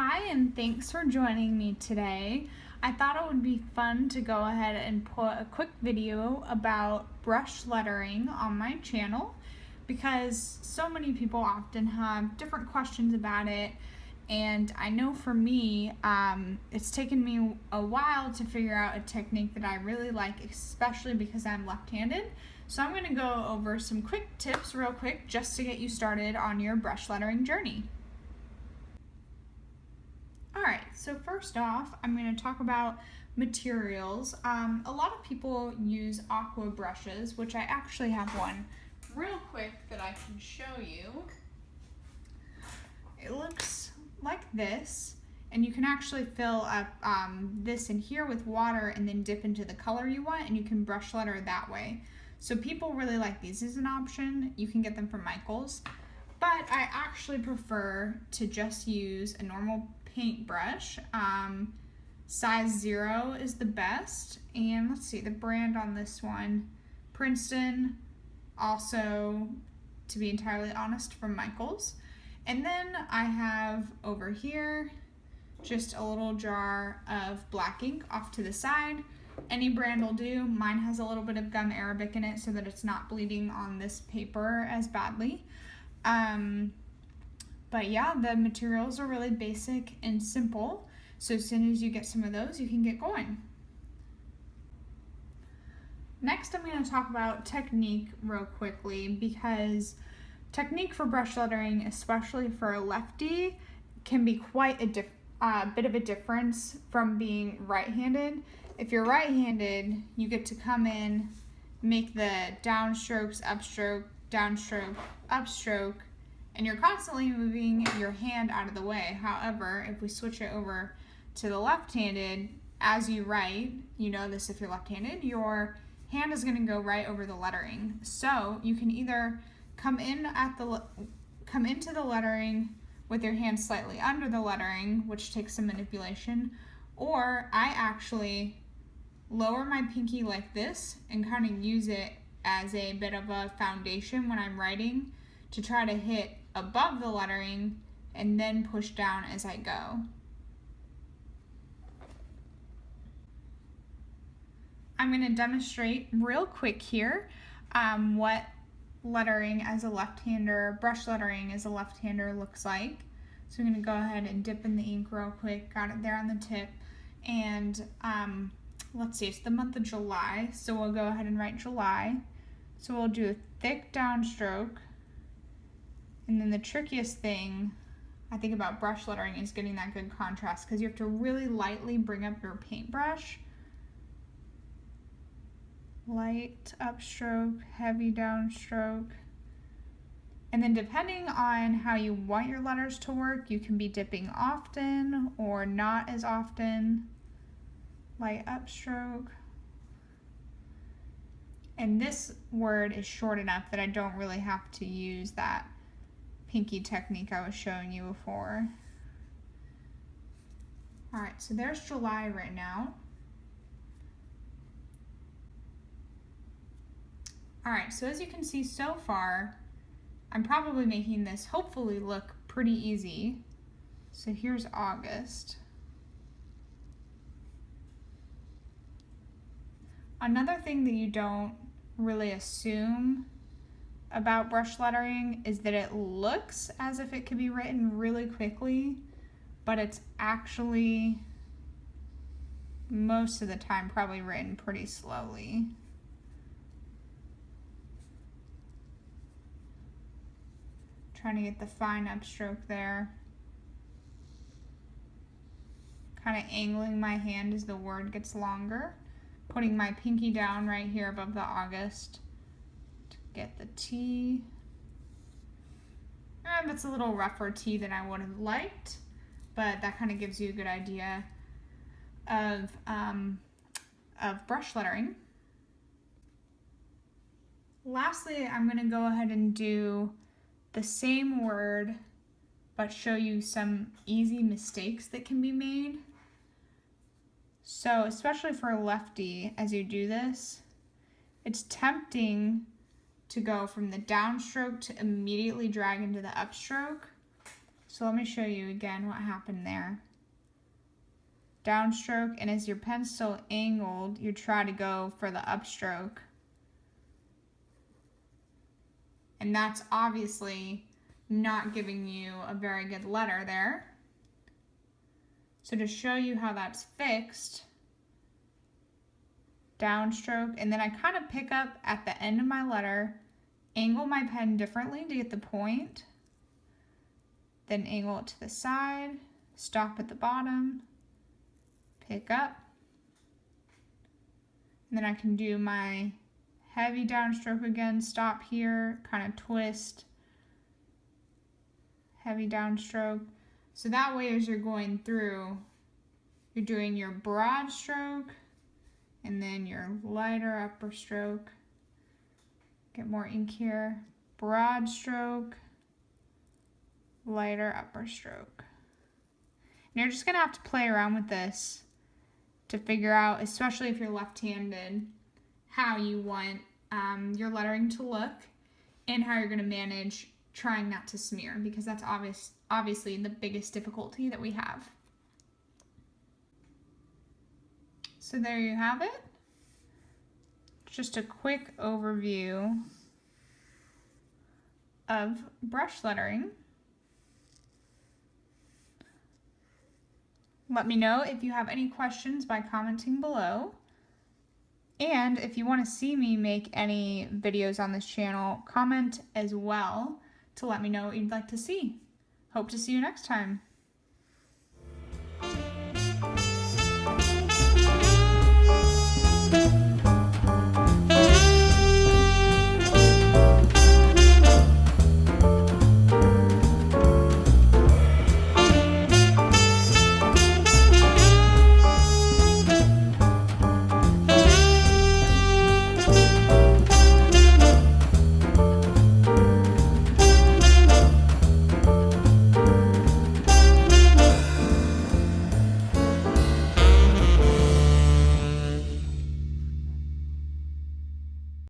Hi, and thanks for joining me today. I thought it would be fun to go ahead and put a quick video about brush lettering on my channel because so many people often have different questions about it, and I know for me, it's taken me a while to figure out a technique that I really like, especially because I'm left-handed. So I'm going to go over some quick tips real quick just to get you started on your brush lettering journey. Alright, so first off, I'm going to talk about materials. A lot of people use aqua brushes, which I actually have one real quick that I can show you. It looks like this, and you can actually fill up this in here with water and then dip into the color you want, and you can brush letter that way. So people really like these as an option. You can get them from Michael's, but I actually prefer to just use a normal paintbrush. Size 0 is the best, and let's see the brand on this one, Princeton, also, to be entirely honest, from Michael's. And then I have over here just a little jar of black ink off to the side. Any brand will do. Mine has a little bit of gum arabic in it so that it's not bleeding on this paper as badly. But yeah, the materials are really basic and simple. So as soon as you get some of those, you can get going. Next, I'm going to talk about technique real quickly, because technique for brush lettering, especially for a lefty, can be quite a bit of a difference from being right-handed. If you're right-handed, you get to come in, make the downstrokes, upstroke, downstroke, upstroke, and you're constantly moving your hand out of the way. However, if we switch it over to the left-handed, as you write, you know this if you're left-handed, your hand is going to go right over the lettering. So you can either come into the lettering with your hand slightly under the lettering, which takes some manipulation, or I actually lower my pinky like this and kind of use it as a bit of a foundation when I'm writing to try to hit above the lettering and then push down as I go. I'm going to demonstrate real quick here what lettering as a left-hander, brush lettering as a left-hander looks like. So I'm going to go ahead and dip in the ink real quick, got it there on the tip, and let's see, it's the month of July, so we'll go ahead and write July. So we'll do a thick downstroke, and then the trickiest thing I think about brush lettering is getting that good contrast, because you have to really lightly bring up your paintbrush. Light upstroke, heavy downstroke. And then depending on how you want your letters to work, you can be dipping often or not as often. Light upstroke. And this word is short enough that I don't really have to use that pinky technique I was showing you before. Alright, so there's July right now. Alright, so as you can see so far, I'm probably making this hopefully look pretty easy. So here's August. Another thing that you don't really assume about brush lettering is that it looks as if it could be written really quickly, but it's actually most of the time probably written pretty slowly. Trying to get the fine upstroke there. Kind of angling my hand as the word gets longer. Putting my pinky down right here above the August to get the T. And it's a little rougher T than I would have liked, but that kind of gives you a good idea of brush lettering. Lastly, I'm going to go ahead and do the same word, but show you some easy mistakes that can be made. So, especially for a lefty, as you do this, it's tempting to go from the downstroke to immediately drag into the upstroke. So let me show you again what happened there. Downstroke, and as your pen's still angled, you try to go for the upstroke. And that's obviously not giving you a very good letter there. So to show you how that's fixed, downstroke, and then I kind of pick up at the end of my letter, angle my pen differently to get the point, then angle it to the side, stop at the bottom, pick up, and then I can do my heavy downstroke again, stop here, kind of twist, heavy downstroke. So that way as you're going through, you're doing your broad stroke and then your lighter upper stroke. Get more ink here. Broad stroke, lighter upper stroke. And you're just gonna have to play around with this to figure out, especially if you're left-handed, how you want your lettering to look and how you're gonna manage trying not to smear, because that's obviously the biggest difficulty that we have. So there you have it. Just a quick overview of brush lettering. Let me know if you have any questions by commenting below. And if you want to see me make any videos on this channel, comment as well to let me know what you'd like to see. Hope to see you next time.